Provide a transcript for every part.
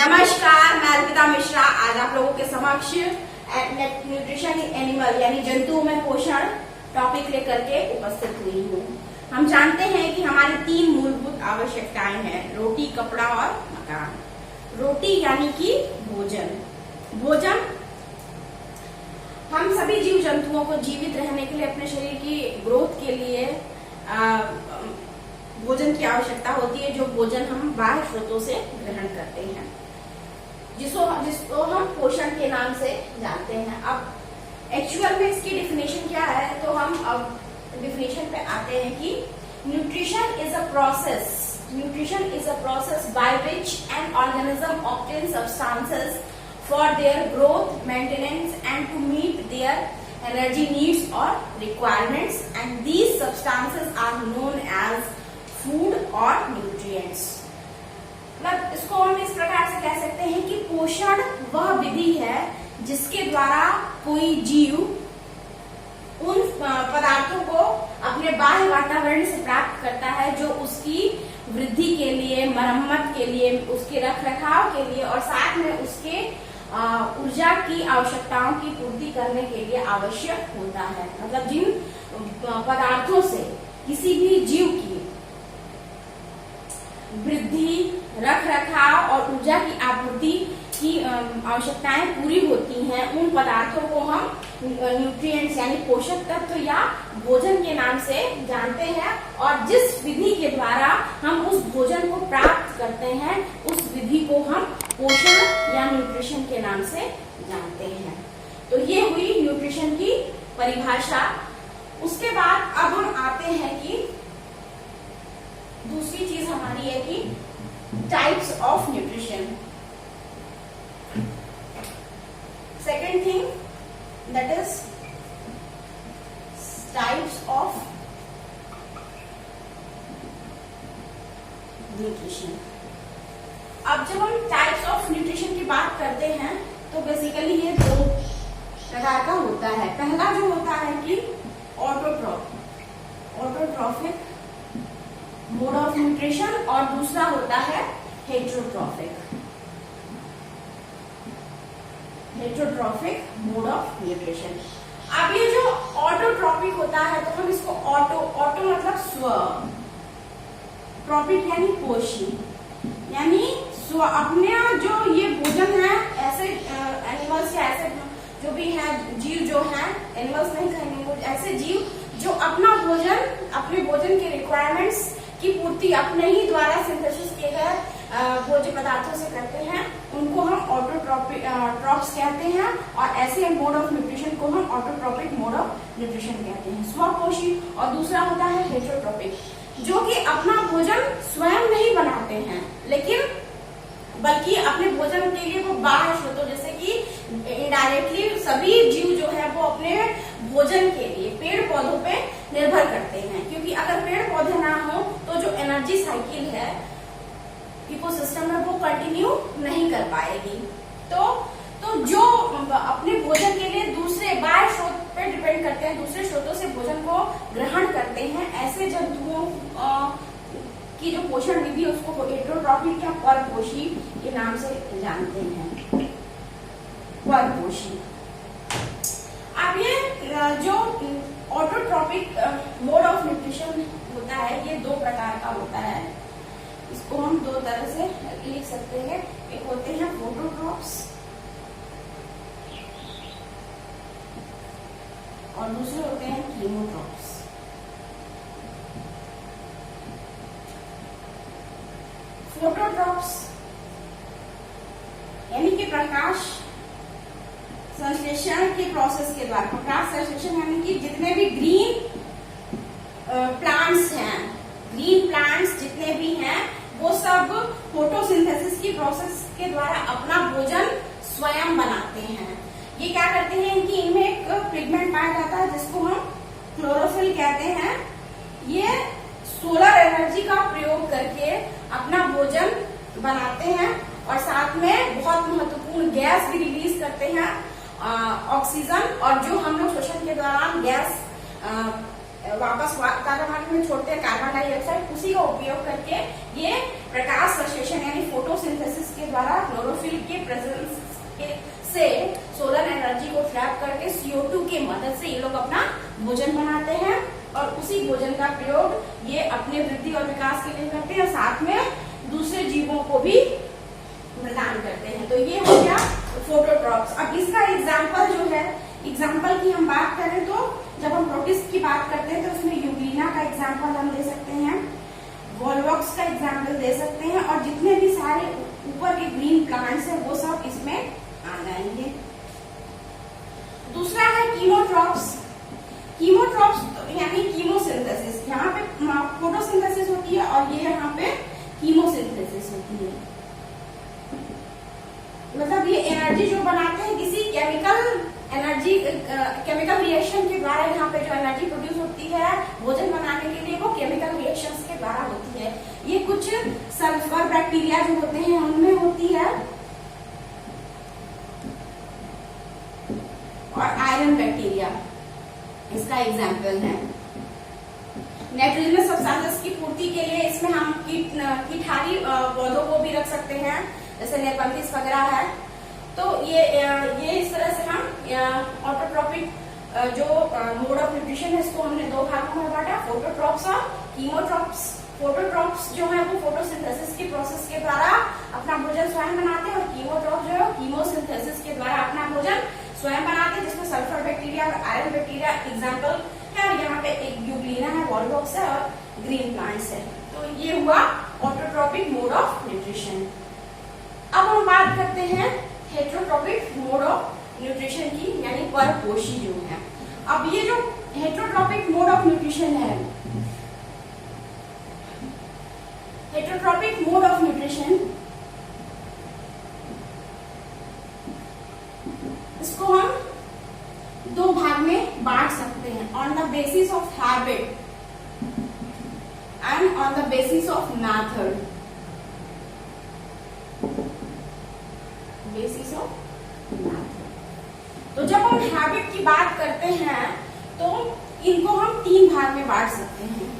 नमस्कार, मैं अर्पिता मिश्रा आज आप लोगों के समक्ष न्यूट्रिशन इन एनिमल यानी जंतुओं में पोषण टॉपिक लेकर के उपस्थित हुई हूँ। हम जानते हैं कि हमारी 3 मूलभूत आवश्यकताएं हैं, रोटी, कपड़ा और मकान। रोटी यानी कि भोजन हम सभी जीव जंतुओं को जीवित रहने के लिए, अपने शरीर की ग्रोथ के लिए भोजन की आवश्यकता होती है, जो भोजन हम बाह्य स्रोतों से ग्रहण करते हैं, जिसको हम पोषण के नाम से जानते हैं। अब एक्चुअल में इसकी डिफिनेशन क्या है, तो हम अब डिफिनेशन पे आते हैं कि nutrition is a process by which an organism obtain substances for their growth, maintenance and to meet their energy needs or requirements, and these substances are known as food or nutrients। मतलब इसको हम इस प्रकार से कह सकते हैं कि पोषण वह विधि है जिसके द्वारा कोई जीव उन पदार्थों को अपने बाह्य वातावरण से प्राप्त करता है जो उसकी वृद्धि के लिए, मरम्मत के लिए, उसके रख रखाव के लिए और साथ में उसके ऊर्जा की आवश्यकताओं की पूर्ति करने के लिए आवश्यक होता है। मतलब जिन पदार्थों से किसी भी जीव की वृद्धि, रख रखाव और ऊर्जा की आपूर्ति की आवश्यकताएं पूरी होती हैं, उन पदार्थों को हम न्यूट्रिएंट्स यानी पोषक तत्व या भोजन के नाम से जानते हैं। और जिस विधि के द्वारा हम उस भोजन को प्राप्त करते हैं, उस विधि को हम पोषण या न्यूट्रिशन के नाम से जानते हैं। तो ये हुई न्यूट्रिशन की परिभाषा। उसके बाद अब हम आते हैं कि दूसरी चीज हमारी है कि types of nutrition. Second thing that is types of nutrition। अब जब हम टाइप्स ऑफ न्यूट्रिशन की बात करते हैं तो बेसिकली ये 2 प्रकार का होता है। पहला जो होता है कि ऑटोट्रॉफिक मोड ऑफ न्यूट्रिशन और दूसरा होता है हेटेरोट्रॉफिक मोड ऑफ न्यूट्रिशन। अब ये जो ऑटोट्रॉपिक होता है तो हम इसको ऑटो मतलब स्व, ट्रॉपिक यानी पोषी, यानी स्व अपने जो ये भोजन है, ऐसे एनिमल्स या ऐसे जो भी है जीव जो है, एनिमल्स नहीं कहेंगे, ऐसे जीव जो अपना भोजन, अपने भोजन के रिक्वायरमेंट्स की पूर्ति अपने ही द्वारा सिंथेसिस किए गए भोज्य पदार्थों से करते हैं, उनको हम ऑटोट्रॉप्स कहते हैं। और ऐसे मोड ऑफ न्यूट्रिशन को हम ऑटोट्रॉपिक मोड ऑफ न्यूट्रिशन कहते हैं, स्वपोषी। और दूसरा होता है हेटेरोट्रॉपिक, जो कि अपना भोजन स्वयं नहीं बनाते हैं, लेकिन बल्कि अपने भोजन के लिए वो बाह्य स्रोतों, जैसे कि इनडायरेक्टली सभी जीव जो है वो अपने भोजन के लिए पेड़ पौधों पे निर्भर करते हैं, क्योंकि अगर पेड़ पौधे ना हो तो जो एनर्जी साइकिल है इकोसिस्टम में वो कंटिन्यू नहीं कर पाएगी। तो जो अपने भोजन के लिए दूसरे बाह्य स्रोत पे डिपेंड करते हैं, दूसरे स्रोतों से भोजन को ग्रहण करते हैं, ऐसे जंतुओं की जो पोषण विधि उसको हेटेरोट्रॉपिक या परपोषी के नाम से जानते हैं, परपोषी। अब ये जो ऑटोट्रॉपिक मोड ऑफ न्यूट्रिशन होता है, ये 2 प्रकार का होता है। इसको हम 2 तरह से लिख सकते हैं। एक होते हैं फोटोट्रॉप्स और दूसरे होते हैं कीमोट्रॉप्स। फोटोट्रॉप्स यानी कि प्रकाश संश्लेषण के प्रोसेस के द्वारा, प्रकाश संश्लेषण यानी कि जितने भी ग्रीन प्लांट्स हैं, ग्रीन प्लांट्स जितने भी हैं, वो सब फोटोसिंथेसिस की प्रोसेस के द्वारा अपना भोजन स्वयं बनाते हैं। ये क्या करते हैं कि इनमें एक पिगमेंट पाया जाता है जिसको हम क्लोरोफिल कहते हैं। ये सोलर एनर्जी का प्रयोग करके अपना भोजन बनाते हैं और साथ में बहुत महत्वपूर्ण गैस भी रिलीज करते हैं, ऑक्सीजन, और जो हम लोग श्वसन के दौरान गैस वापस वातावरण में छोड़ते हैं, कार्बन डाइऑक्साइड, उसी का उपयोग करके ये प्रकाश संश्लेषण यानी फोटोसिंथेसिस के द्वारा क्लोरोफिल के प्रेजेंस से सोलर एनर्जी को ट्रैप करके CO2 के मदद से ये लोग अपना भोजन बनाते हैं और उसी भोजन का प्रयोग ये अपने वृद्धि और विकास के लिए करते हैं, साथ में दूसरे जीवों को भी प्रदान करते हैं। तो ये हो गया फोटोट्रॉप्स। अब इसका एग्जाम्पल जो है, एग्जाम्पल की हम बात करें तो जब हम प्रोटिस्ट की बात करते हैं तो उसमें यूग्लिना का एग्जाम्पल हम दे सकते हैं, वॉलवॉक्स का एग्जाम्पल दे सकते हैं, और जितने भी सारे ऊपर के ग्रीन प्लांट्स है वो सब इसमें आ जाएंगे। दूसरा है कीमोट्रॉप्स। कीमोट्रॉप्स यानी कीमोसिंथेसिस, यहाँ पे फोटोसिंथेसिस होती है और ये यहाँ पे कीमोसिंथेसिस होती है। मतलब ये एनर्जी जो बनाते हैं किसी केमिकल रिएक्शन के द्वारा, यहाँ पे जो एनर्जी प्रोड्यूस होती है भोजन बनाने के लिए वो केमिकल रिएक्शंस के द्वारा होती है। ये कुछ सल्फर बैक्टीरिया जो होते हैं उनमें होती है और आयरन बैक्टीरिया इसका एग्जाम्पल है। नाइट्रोजनस सब्सटेंसेस की पूर्ति के लिए इसमें हम कीटहारी पौधों को भी रख सकते हैं, जैसे नेपंथिस वगैरह है। तो ये इस तरह से हम ऑटोट्रॉपिक जो मोड ऑफ न्यूट्रिशन है इसको हमने दो भागों में बांटा, फोटोट्रॉप्स और कीमोट्रॉप्स। फोटोट्रॉप्स जो है वो फोटोसिंथेसिस की प्रोसेस के द्वारा अपना भोजन स्वयं बनाते हैं और कीमोट्रॉप्स जो है कीमोसिंथेसिस के द्वारा अपना भोजन स्वयं बनाते हैं, जिसमें सल्फर बैक्टीरिया और आयरन बैक्टीरिया एग्जाम्पल है। और यहाँ पे एक यूग्लिना है, वॉलवॉक्स है और ग्रीन प्लांट्स है। तो ये हुआ ऑटोट्रॉपिक मोड ऑफ न्यूट्रिशन। अब हम बात करते हैं हेटेरोट्रॉपिक मोड ऑफ न्यूट्रिशन की, यानी परपोषी जो है। अब ये जो हेटेरोट्रॉपिक मोड ऑफ न्यूट्रिशन है, हेटेरोट्रॉपिक मोड ऑफ न्यूट्रिशन, इसको हम दो भाग में बांट सकते हैं, on the basis of habit and on the basis of method. Basis of method. तो जब हम हैबिट की बात करते हैं तो इनको हम तीन भाग में बांट सकते हैं,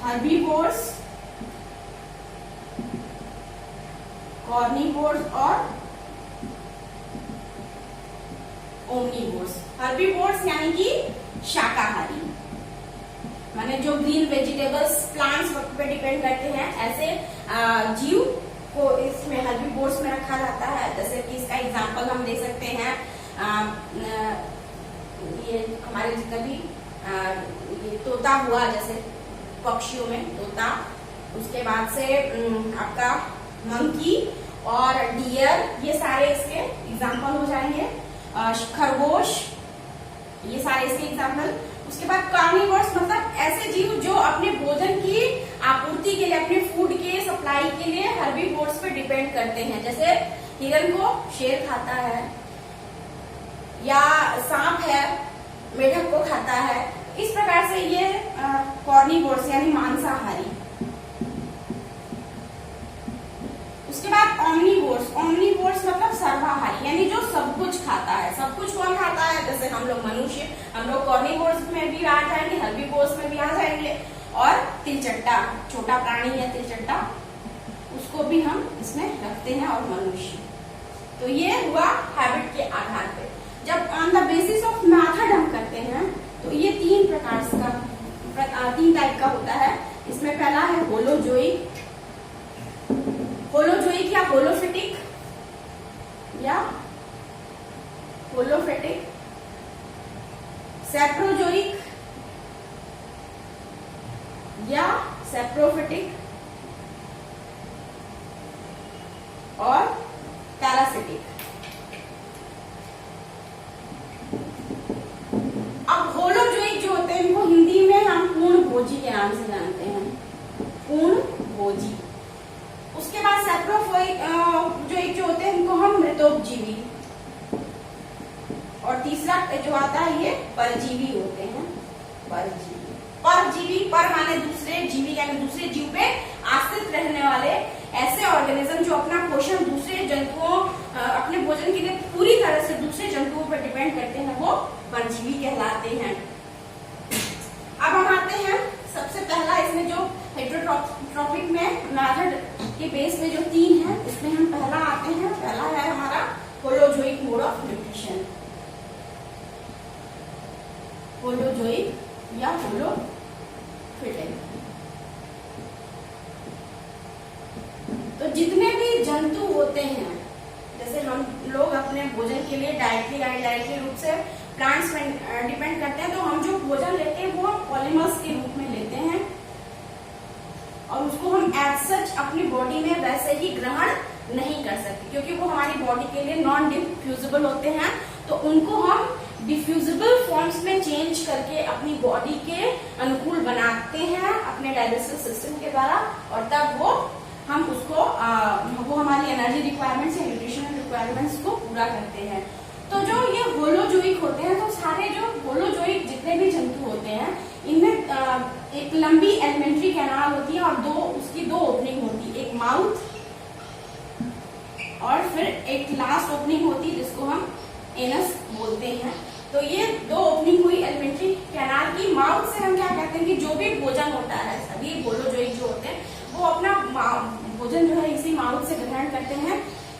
हर्बीवोर्स, कॉर्निवोर्स और ओमनिवोर्स। हर्बीवोर्स यानी कि शाकाहारी, माने जो ग्रीन वेजिटेबल्स प्लांट्स पे डिपेंड करते हैं, ऐसे जीव को इसमें हर्बीवोर्स में रखा जाता है। जैसे कि इसका एग्जांपल हम दे सकते हैं, ये हमारे जितना भी ये तोता हुआ, जैसे पक्षियों में तोता, उसके बाद से आपका मंकी और डियर, ये सारे इसके एग्जाम्पल हो जाएंगे। खरगोश, ये सारे इसके एग्जाम्पल। उसके बाद कार्निवोर्स मतलब ऐसे जीव जो अपने भोजन की आपूर्ति के लिए, अपने फूड के सप्लाई के लिए हर्बीवोर्स पे डिपेंड करते हैं। जैसे हिरन को शेर खाता है, या सांप है मेढक को खाता है। इस प्रकार से ये कॉर्निवोर्स यानी मांसाहारी। उसके बाद ओमनिवोर्स, ओमनिवोर्स मतलब सर्वाहारी, यानी जो सब कुछ खाता है। सब कुछ कौन खाता है? जैसे हम लोग मनुष्य, हम लोग कॉर्निवोर्स में भी आ जाएंगे, हर्बीवोर्स में भी आ जाएंगे। और तिलचट्टा, छोटा प्राणी है तिलचट्टा, उसको भी हम इसमें रखते हैं, और मनुष्य। तो ये हुआ हैबिट के आधार पे। जब on the basis of method हम करते हैं तो ये तीन प्रकार का, तीन टाइप का होता है। इसमें पहला है होलोजोइक, होलोजोइक या होलोफिटिक, या होलोफिटिक, सेप्रोजोइक या सेप्रोफिटिक, और पैरासिटिक। अब होलोजोइक जो होते हैं इनको हिंदी में हम पूर्ण भोजी के नाम से जानते हैं, पूर्ण भोजी। उसके बाद सेप्रोजोइक जो होते हैं इनको हम मृतोपजीवी, और तीसरा जो आता है ये परजीवी होते हैं, परजीवी। परजीवी, पर माने दूसरे, जीवी यानी दूसरे जीव पे आश्रित रहने वाले ऐसे ऑर्गेनिज्म जो अपना पोषण दूसरे जंतुओं, अपने भोजन के लिए पूरी तरह से दूसरे जंतुओं पर डिपेंड करते हैं, वो परजीवी कहलाते हैं। अब हम मोड ऑफ न्यूट्रिशन, होलोजोइक या होलोफिटिक। तो जितने भी जंतु होते हैं, जैसे हम लोग अपने भोजन के लिए डायरेक्टली या इनडायरेक्टली रूप से प्लांट्स में डिपेंड करते हैं, तो हम जो भोजन लेते हैं वो पॉलीमर्स के रूप में लेते हैं और उसको हम एज सच अपनी बॉडी में वैसे ही ग्रहण नहीं कर सकते, क्योंकि वो हमारी बॉडी के लिए नॉन डिफ्यूजिबल होते हैं। तो उनको हम डिफ्यूजिबल फॉर्म्स में चेंज करके अपनी बॉडी के अनुकूल बनाते हैं अपने डाइजेस्टिव सिस्टम के द्वारा, और तब वो हम उसको वो हमारी एनर्जी रिक्वायरमेंट्स या न्यूट्रिशनल रिक्वायरमेंट्स को पूरा करते हैं। तो जो ये होलोजोइक होते हैं, तो सारे जो होलोजोइक जितने भी जंतु होते हैं, इनमें एक लंबी एलिमेंट्री कैनाल होती है और उसकी दो ओपनिंग होती है, एक माउथ और फिर एक लास्ट ओपनिंग होती है जिसको हम एनस बोलते हैं। तो ये दो ओपनिंग हुई एलिमेंट्री कैनाल की। माउथ से हम क्या कहते हैं कि जो भी भोजन होता है, सभी होलोजोइक जो होते हैं वो अपना भोजन जो है इसी माउथ से ग्रहण करते हैं,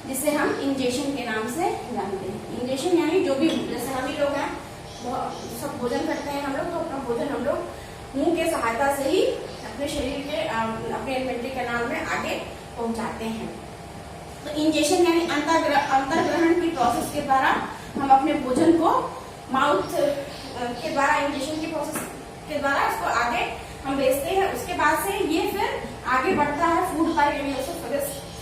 जिसे हम इंजेशन के नाम से जानते हैं। इंजेशन यानी जो भी, जैसे हम ही लोग हैं सब भोजन करते हैं हम लोग, तो अपना भोजन हम लोग मुंह के सहायता से ही अपने शरीर के अपने एलिमेंट्री कैनाल में आगे पहुंचाते हैं। तो इंजेशन यानी अंतर्ग्रहण की प्रोसेस के द्वारा हम अपने भोजन को माउथ के द्वारा, इंजेशन की प्रोसेस के द्वारा इसको आगे हम भेजते हैं। उसके बाद से ये फिर आगे बढ़ता है, फूड पाइप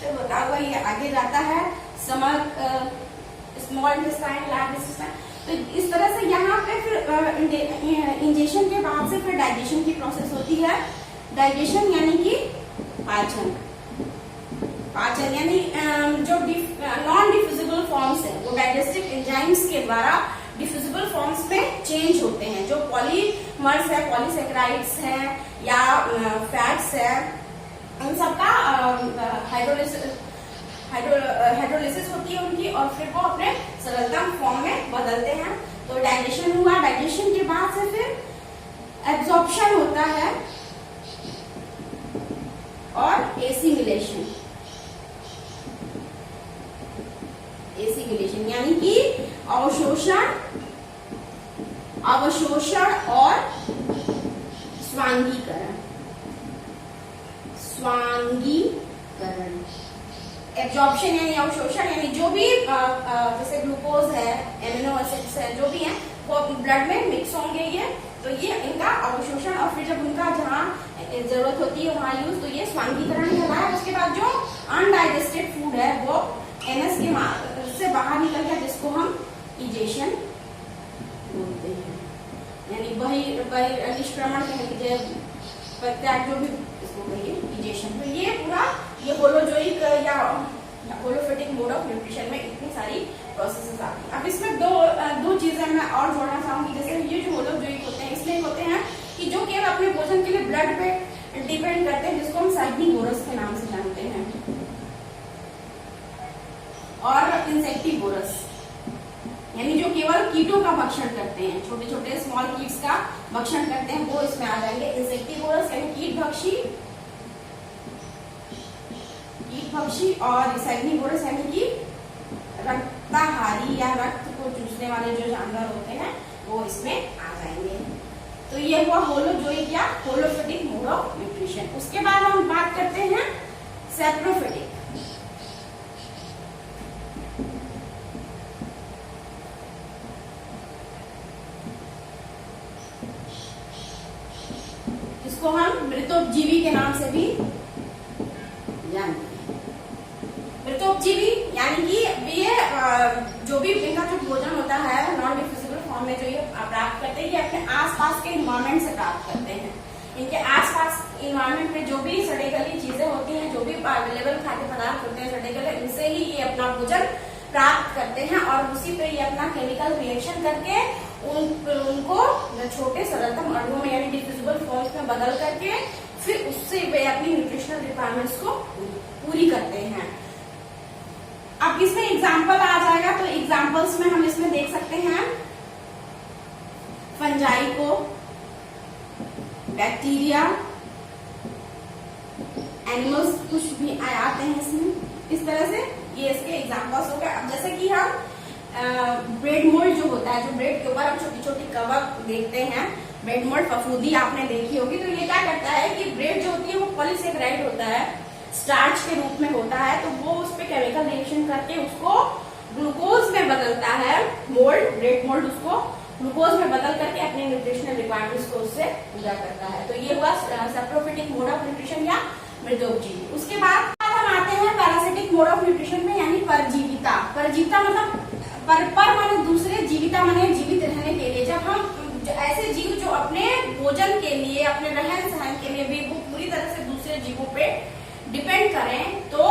से होता हुआ ये आगे जाता है stomach, small intestine, large intestine. तो इस तरह से यहाँ पे फिर इंजेशन के बाद से फिर डाइजेशन की प्रोसेस होती है। डाइजेशन यानी कि पाचन यानी जो नॉन डिफ्यूजिबल फॉर्म्स है वो डाइजेस्टिव एंजाइम्स के द्वारा डिफ्यूजिबल फॉर्म्स में चेंज होते हैं। जो पॉलीमर्स है, पॉलीसेकेराइड्स है या फैट्स है, उन सबका हाइड्रोलिसिस होती है उनकी, और फिर वो अपने सरलतम फॉर्म में बदलते हैं। तो डाइजेशन हुआ, डाइजेशन के बाद से फिर एब्जॉर्प्शन होता है और एसिमिलेशन यानी कि अवशोषण और स्वांगीकरण। एब्जॉर्प्शन यानी अवशोषण, यानी जो भी जैसे ग्लूकोज है, एमिनो एसिड्स है, जो भी है वो ब्लड में मिक्स होंगे ये, तो ये इनका अवशोषण, और फिर जब उनका जहाँ जरूरत होती है वहां यूज, तो ये स्वांगीकरण कहलाता है। उसके बाद जो अनडाइजेस्टेड फूड है वो एनस के से बाहर निकल गया, जिसको हम इजेशन बोलते हैं, यानी वही निष्क्रमण कहेंगे, प्रत्याग जो भी इसको कहिए, इजेशन। तो ये पूरा ये होलोजोइक या होलोफिटिक मोड ऑफ न्यूट्रिशन में इतनी सारी प्रोसेसेस आती हैं। अब इसमें दो चीजें मैं और जोड़ना चाहूंगी। जैसे ये जो होलोजोइक होते हैं, इसमें होते हैं कि जो केवल अपने भोजन के लिए ब्लड पे डिपेंड करते हैं, जिसको हम साइग्निवोरस के नाम से जानते हैं, और इंसेक्टिवोरस यानी जो केवल कीटों का भक्षण करते हैं, छोटे छोटे स्मॉल कीट्स का भक्षण करते हैं, वो इसमें आ जाएंगे। इंसेक्टिवोरस यानी कीट भक्षी, और साइग्निवोरस यानी कि रक्ताहारी या रक्त को चूसने वाले जो जानवर होते हैं वो इसमें आ जाएंगे। तो ये हुआ होलोजोइक या होलोफिटिक मोड ऑफ न्यूट्रिशन। उसके बाद हम बात करते हैं सैप्रोफिटिक। इसको हम मृतोपजीवी के नाम से भी जानते हैं। मृतोपजीवी यानी कि ये जो भी इनका जो भोजन होता है नॉन डिफ्यूजिबल फॉर्म में जो ये प्राप्त करते हैं, ये अपने आसपास के इन्वायरमेंट से प्राप्त करते हैं। इनके आसपास इन्वायरमेंट में जो भी सड़े गली चीजें होती हैं, जो भी अवेलेबल खाद्य पदार्थ होते हैं सड़े गले, इनसे ही ये अपना भोजन प्राप्त करते हैं, और उसी पे ये अपना केमिकल रिएक्शन करके उनको छोटे सरलतम अणुओं में यानी डिफ्यूजिबल फॉर्म्स में बदल करके फिर उससे वे अपनी न्यूट्रिशनल रिक्वायरमेंट्स को पूरी करते हैं। अब इसमें एग्जाम्पल आ जाएगा, तो एग्जाम्पल्स में हम इसमें देख सकते हैं फंजाई को, बैक्टीरिया, एनिमल्स कुछ भी आते हैं इसमें। इस तरह से ये इसके एग्जाम्पल्स हो गए। अब जैसे कि हम ब्रेड मोल्ड जो होता है, जो ब्रेड के ऊपर हम छोटी छोटी कवक देखते हैं, ब्रेड मोल्ड फफूदी आपने देखी होगी। तो ये क्या करता है कि ब्रेड जो होती है वो पॉलीसेकेराइड होता है, स्टार्च के रूप में होता है, तो वो उस पर केमिकल रिएक्शन करके उसको ग्लूकोज में बदलता है। मोल्ड, ब्रेड मोल्ड उसको ग्लूकोज में बदल करके अपने न्यूट्रिशनल रिक्वायरमेंट्स को उससे पूरा करता है। तो ये हुआ सैप्रोफिटिक मोड ऑफ न्यूट्रिशन या मृदोपजीवी। उसके बाद हम आते हैं पैरासिटिक मोड ऑफ न्यूट्रिशन में, यानी परजीविता। परजीविता मतलब पर माने दूसरे, जीविता माने जीवित रहने के लिए। जब हम ऐसे जीव जो अपने भोजन के लिए, अपने रहन सहन के लिए भी वो पूरी तरह से दूसरे जीवों पे डिपेंड करें, तो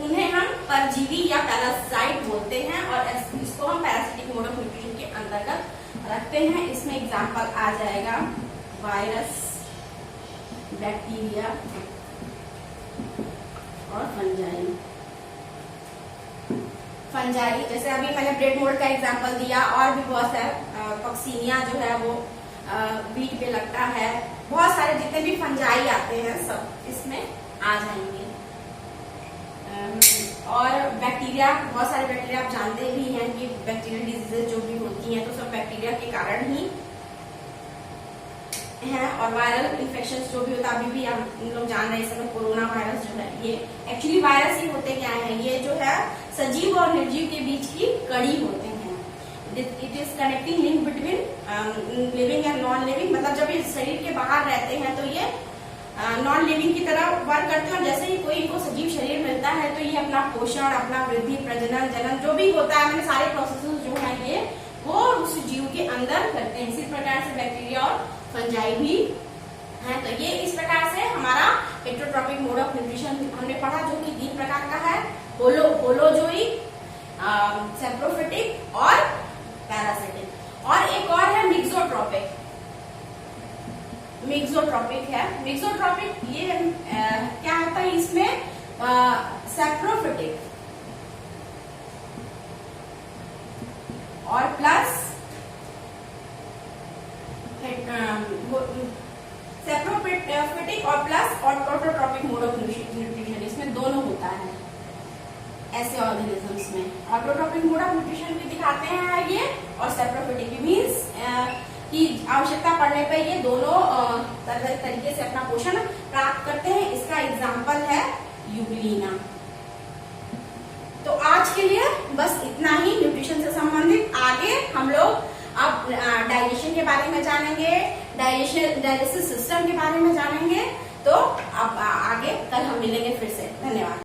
उन्हें हम परजीवी या पैरासाइट बोलते हैं, और इसको हम पैरासिटिक मोड ऑफ न्यूट्रिशन के अंतर्गत रखते हैं। इसमें एग्जांपल आ जाएगा वायरस, बैक्टीरिया और फंजाई। फंजाई जैसे अभी मैंने ब्रेड मोल्ड का एग्जांपल दिया, और भी बहुत है, पक्सीनिया जो है वो बीट पे लगता है। बहुत सारे जितने भी फंजाई आते हैं सब इसमें आ जाएंगे। और बैक्टीरिया, बहुत सारे बैक्टीरिया आप जानते भी हैं कि बैक्टीरियल डिजीजेज जो भी होती हैं तो सब बैक्टीरिया के कारण ही हैं। और वायरल इन्फेक्शन जो भी होता है, अभी भी हम लोग जान रहे हैं इस समय कोरोना वायरस जो है, ये एक्चुअली वायरस ही होते क्या है, ये जो है सजीव और निर्जीव के बीच की कड़ी होते हैं। It is connecting link between living and non living. मतलब जब ये शरीर के बाहर रहते हैं तो ये नॉन लिविंग की तरह वर्क करते हैं, और जैसे ही कोई इनको सजीव शरीर मिलता है तो ये अपना पोषण, अपना वृद्धि, प्रजनन, जनन जो भी होता है, मैंने सारे प्रोसेसेस जो है ये वो उस जीव के अंदर करते हैं। इसी प्रकार से बैक्टीरिया और फंजाई भी है। तो ये इस प्रकार से हमारा हेटेरोट्रॉपिक मोड ऑफ न्यूट्रिशन हमने पढ़ा, जो कि 3 प्रकार का है, होलोजोइक, सैप्रोफिटिक और पैरासिटिक। और एक और है मिक्सोट्रॉपिक। मिक्सोट्रॉपिक है, मिक्सोट्रॉपिक ये क्या होता है, इसमें सैप्रोफिटिक और प्लस सैप्रोफिटिक और plus autotrophic mode of nutrition, इसमें दोनों होता है ऐसे ऑर्गेनिजम्स में। ऑटोट्रॉपिक मोड ऑफ न्यूट्रिशन भी दिखाते हैं ये, और सैप्रोफिटिक भी मीन्स की आवश्यकता पड़ने पर ये दोनों तरीके से अपना पोषण प्राप्त करते हैं। इसका एग्जाम्पल है यूग्लिना। तो आज के लिए बस इतना ही न्यूट्रिशन से संबंधित। आगे हम लोग अब डाइजेशन के बारे में जानेंगे, डाइजेसिस सिस्टम के बारे में जानेंगे। तो अब आगे कल हम मिलेंगे फिर से। धन्यवाद।